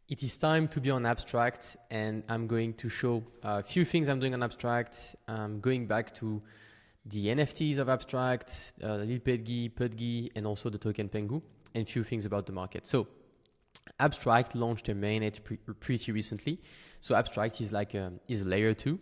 It is time to be on Abstract, and I'm going to show a few things I'm doing on Abstract. Going back to the NFTs of Abstract, Lil PEDGI, and also the token PENGU, and a few things about the market. So Abstract launched a mainnet pretty recently. So Abstract is like is layer 2,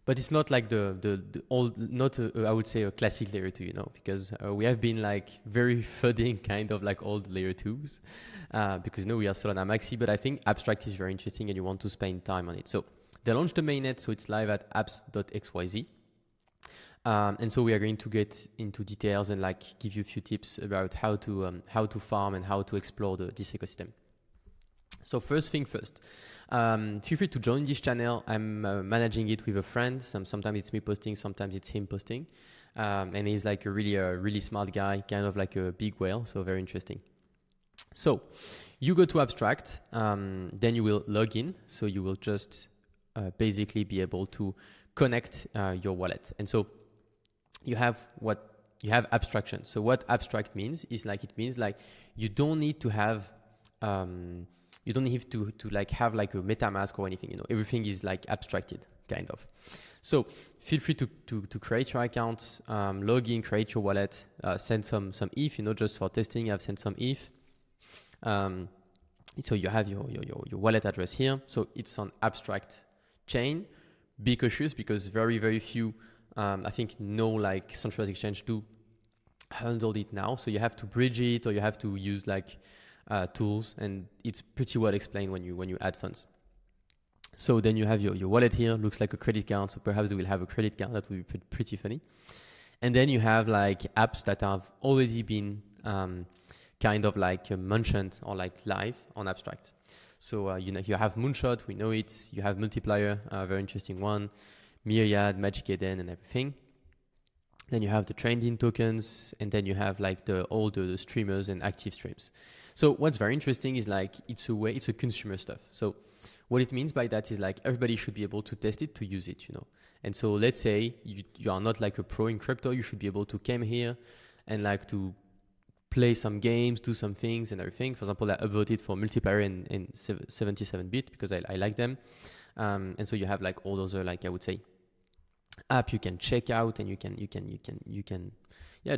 but it's not like the old, not I would say a classic layer 2, you know, because we have been like very fudding kind of like old layer 2s because you know we are still on Amaxi, but I think Abstract is very interesting and you want to spend time on it. So they launched the mainnet, so it's live at apps.xyz. And so we are going to get into details and like give you a few tips about how to farm and how to explore this ecosystem. So first thing first, feel free to join this channel. I'm managing it with a friend. Sometimes it's me posting, sometimes it's him posting. And he's like a really smart guy, kind of like a big whale, so very interesting. So you go to Abstract, then you will log in. So you will just basically be able to connect your wallet. And so you have abstraction. So what abstract means is like, it means like you don't need to have you don't need to like have like a MetaMask or anything, you know, everything is like abstracted kind of. So feel free to create your account, log in, create your wallet, send some ETH, you know, just for testing. I've sent some ETH. So you have your wallet address here. So it's on abstract chain. Be cautious because very few, I think no like centralized exchange do handle it now. So you have to bridge it or you have to use like tools, and it's pretty well explained when you add funds. So then you have your wallet here, looks like a credit card. So perhaps we will have a credit card. That would be pretty funny. And then you have like apps that have already been kind of like mentioned or like live on Abstract. So you know, you have Moonshot, we know it. You have Multiplier, a very interesting one, Myriad, Magic Eden, and everything. Then you have the trending tokens, and then you have like all the streamers and active streams. So what's very interesting is like it's a consumer stuff. So what it means by that is like everybody should be able to test it, to use it, you know. And so let's say you are not like a pro in crypto, you should be able to come here and like to play some games, do some things and everything. For example, I upvoted for Multiplier and 77-bit because I like them. And so you have like all those like I would say app you can check out, and you can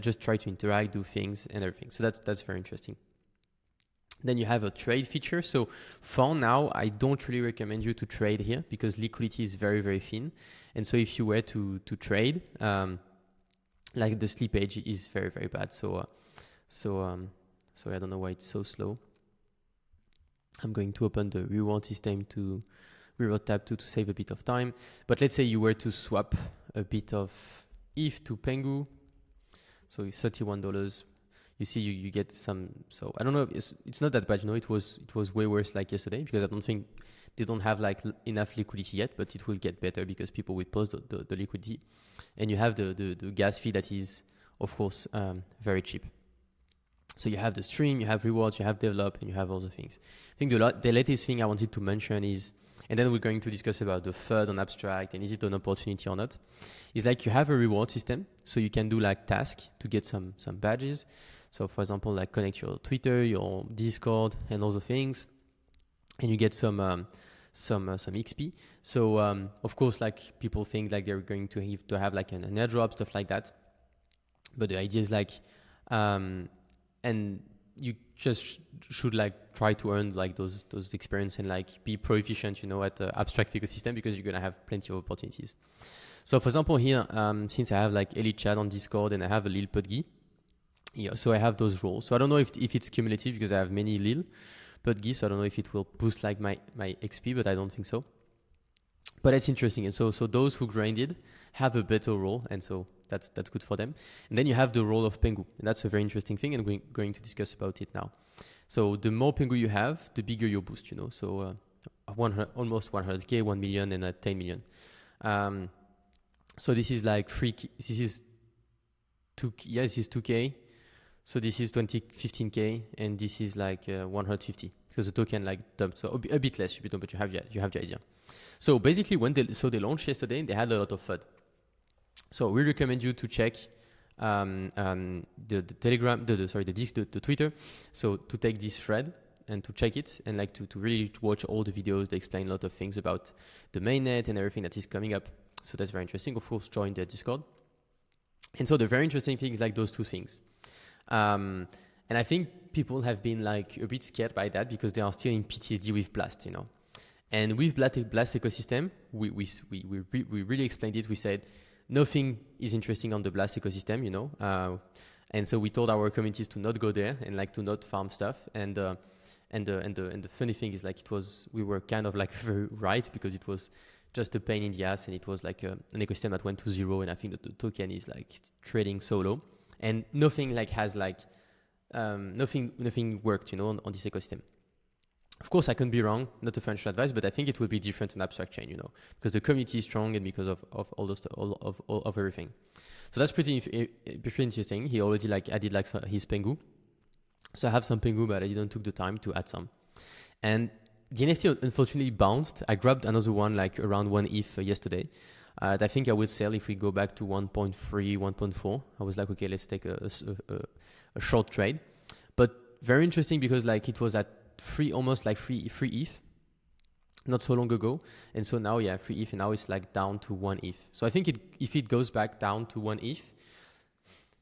just try to interact, do things and everything. So that's very interesting. Then you have a trade feature. So for now, I don't really recommend you to trade here because liquidity is very thin. And so if you were to trade, like the slippage is very bad. So I don't know why it's so slow. I'm going to open the reward system reward tab to save a bit of time. But let's say you were to swap a bit of ETH to PENGU. So $31. You see, you get some. So I don't know. It's not that bad. You know, it was way worse like yesterday because I don't think they don't have like enough liquidity yet. But it will get better because people will post the liquidity, and you have the gas fee that is of course very cheap. So you have the stream, you have rewards, you have develop, and you have all the things. I think the latest thing I wanted to mention is, and then we're going to discuss about the FUD on Abstract and is it an opportunity or not, is like you have a reward system. So you can do like tasks to get some badges. So for example, like connect your Twitter, your Discord, and all the things, and you get some XP. So of course, like people think like they're going to have like an airdrop, stuff like that. But the idea is like, and you just should like try to earn like those experience and like be pro-efficient, you know, at the Abstract ecosystem because you're gonna have plenty of opportunities. So for example here, since I have like Elite Chat on Discord and I have a Lil PEDGI, yeah, so I have those roles. So I don't know if it's cumulative because I have many Lil PEDGI, so I don't know if it will boost like my XP, but I don't think so. But it's interesting, and so those who grinded have a better role, and so that's good for them. And then you have the role of PENGU, and that's a very interesting thing, and we're going to discuss about it now. So the more PENGU you have, the bigger your boost, you know. So almost 100K, 1 million, and 10 million. So this is like this is 2K. So this is 15K, and this is like 150 because the token like dumped. So a bit less, but you have the idea. So basically, they launched yesterday, they had a lot of FUD. So we recommend you to check the Telegram, the Twitter. So to take this thread, and to check it, and like to really watch all the videos. They explain a lot of things about the mainnet and everything that is coming up. So that's very interesting. Of course, join their Discord. And so the very interesting thing is like those two things. And I think people have been like a bit scared by that because they are still in PTSD with Blast, you know. And with Blast ecosystem, we really explained it. We said nothing is interesting on the Blast ecosystem, you know. And so we told our communities to not go there and like to not farm stuff. And the funny thing is like we were kind of like very right, because it was just a pain in the ass, and it was like an ecosystem that went to zero. And I think that the token is like trading solo, and nothing like has like nothing worked, you know, on this ecosystem. Of course, I can be wrong, not a financial advice, but I think it will be different on abstract chain, you know, because the community is strong and because of all those of everything. So that's pretty interesting. He already like added like his PENGU. So I have some PENGU, but I didn't took the time to add some. And the NFT unfortunately bounced. I grabbed another one like around 1 ETH yesterday. I think I would sell if we go back to 1.3, 1.4. I was like, okay, let's take a short trade. But very interesting because like it was at almost like free ETH not so long ago, and so now 3 ETH, and now it's like down to 1 ETH. So I think if it goes back down to 1 ETH,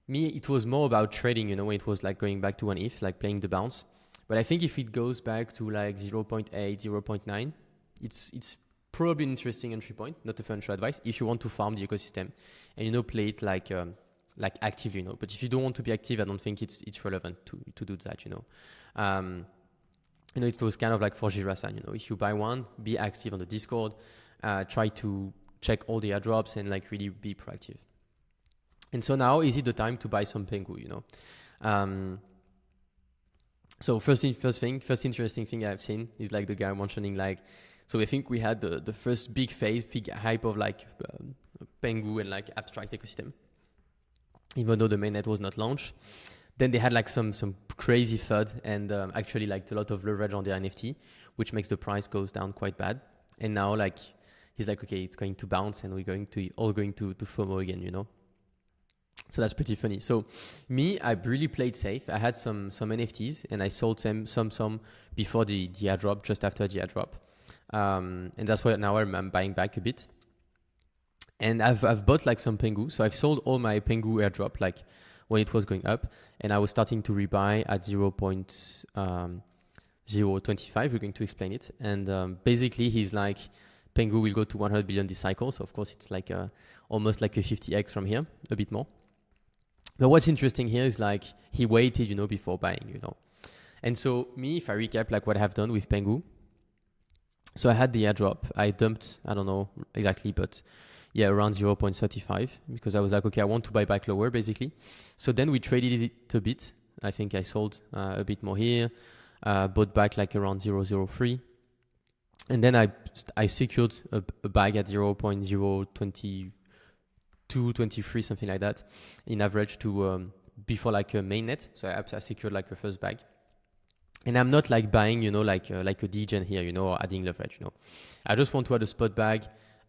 it was more about trading, you know, when it was like going back to 1 ETH, like playing the bounce. But I think if it goes back to like 0.8, 0.9, it's probably an interesting entry point, not a financial advice, if you want to farm the ecosystem and, you know, play it like actively, you know. But if you don't want to be active, I don't think it's relevant to do that, you know. You know, it was kind of like for Jirasan, you know, if you buy one, be active on the Discord, try to check all the airdrops and like really be proactive. And so now is it the time to buy some PENGU, you know? So first interesting thing I've seen is like the guy mentioning like, so I think we had the first big hype of like PENGU and like abstract ecosystem, even though the mainnet was not launched. Then they had like some crazy FUD and actually like a lot of leverage on their NFT, which makes the price goes down quite bad. And now like he's like, okay, it's going to bounce and we're all going to FOMO again, you know. So that's pretty funny. So me, I really played safe. I had some NFTs and I sold some before the airdrop, just after the airdrop, and that's why now I'm buying back a bit. And I've bought like some PENGU. So I've sold all my PENGU airdrop like when it was going up, and I was starting to rebuy at 0.025. We're going to explain it. And basically he's like, PENGU will go to 100 billion this cycle. So of course it's like almost like a 50x from here, a bit more. But what's interesting here is like he waited, you know, before buying, you know. And so me, if I recap like what I have done with PENGU, so I had the airdrop. I dumped, I don't know exactly, but yeah, around 0.35, because I was like, okay, I want to buy back lower basically. So then we traded it a bit. I think I sold a bit more here, bought back like around 0.03. And then I secured a bag at 0.022, 23, something like that, in average to before like a mainnet. So I secured like a first bag. And I'm not like buying, you know, like a degen here, you know, or adding leverage, you know. I just want to add a spot bag,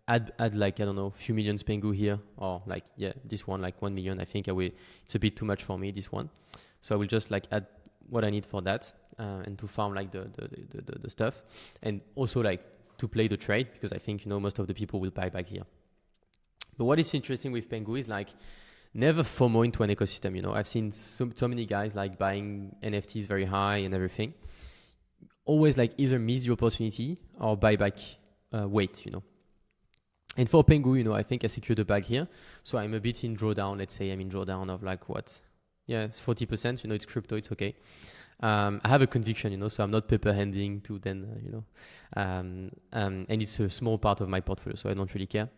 add like, I don't know, a few million PENGU here, or like, yeah, this one, like 1 million. I think it's a bit too much for me, this one. So I will just like add what I need for that and to farm like the stuff. And also like to play the trade, because I think, you know, most of the people will buy back here. But what is interesting with PENGU is like never FOMO into an ecosystem, you know. I've seen so many guys like buying NFTs very high and everything. Always like either miss the opportunity or buy back wait, you know. And for PENGU, you know, I think I secured a bag here. So I'm a bit in drawdown. Let's say I'm in drawdown of like what? Yeah, it's 40%, you know, it's crypto, it's okay. I have a conviction, you know, so I'm not paper handing to then, you know, and it's a small part of my portfolio, so I don't really care.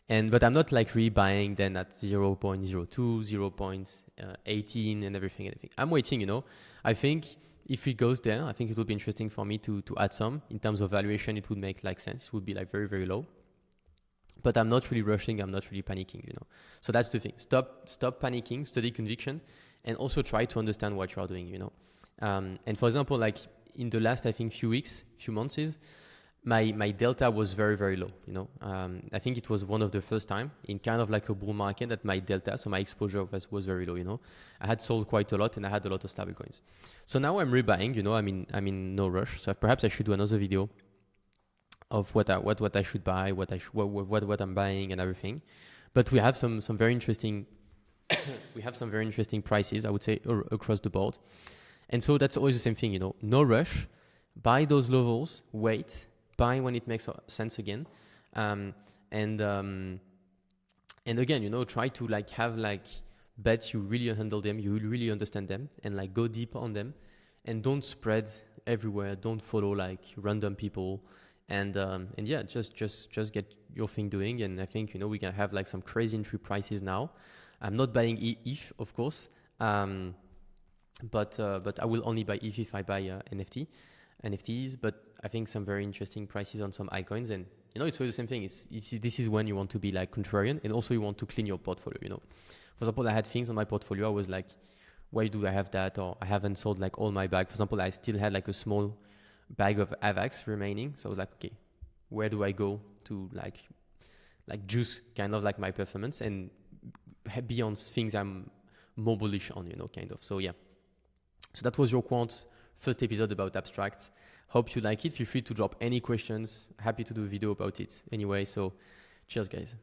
But I'm not like rebuying then at 0.02, 0.18 and everything. I'm waiting, you know. I think if it goes there, I think it will be interesting for me to add some. In terms of valuation, it would make like sense. It would be like very, very low. But I'm not really rushing. I'm not really panicking, you know. So that's the thing. Stop panicking, study conviction, and also try to understand what you are doing, you know. And for example, like in the last, I think, few months, my delta was very, very low, you know. I think it was one of the first time in kind of like a bull market that my delta, so my exposure was very low, you know. I had sold quite a lot and I had a lot of stable coins. So now I'm rebuying, you know, I'm in no rush. So perhaps I should do another video of what I should buy, what I'm buying and everything. But we have some very interesting we have some very interesting prices, I would say, across the board. And so that's always the same thing, you know, no rush, buy those levels, wait, buy when it makes sense again. And again, you know, try to like have like bets you really handle them, you really understand them, and like go deep on them, and don't spread everywhere. Don't follow like random people, and yeah, just get your thing doing. And I think, you know, we can have like some crazy entry prices now. I'm not buying ETH, of course, but I will only buy ETH if I buy NFTs. But I think some very interesting prices on some icons, and you know, it's always the same thing. This is when you want to be like contrarian, and also you want to clean your portfolio. You know, for example, I had things on my portfolio. I was like, why do I have that? Or I haven't sold like all my bag. For example, I still had like a small bag of AVAX remaining. So I was like, okay, where do I go to like juice kind of like my performance and be on things I'm more bullish on, you know, kind of. So yeah. So that was your quant first episode about abstract. Hope you like it. Feel free to drop any questions. Happy to do a video about it anyway. So cheers, guys.